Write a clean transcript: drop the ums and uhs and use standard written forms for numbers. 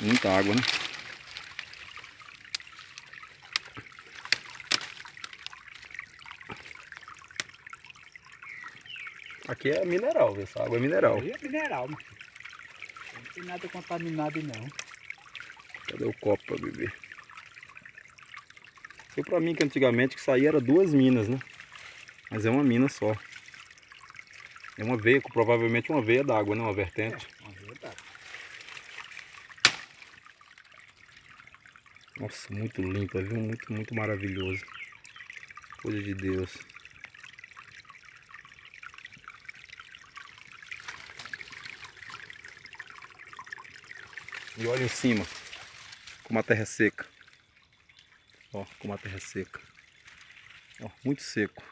Muita água, né? Aqui é mineral, essa água é mineral. Aí é mineral, mano. Não tem nada contaminado não. Cadê o copo pra beber? Foi pra mim que antigamente que saía era 2 minas, né? Mas é uma mina só. É uma veia, provavelmente uma veia d'água, né? Uma vertente. É, uma verdade. Nossa, muito limpa, viu? Muito maravilhoso. Coisa de Deus. E olha em cima, como a terra é seca. Ó, como a terra é seca. Ó, muito seco.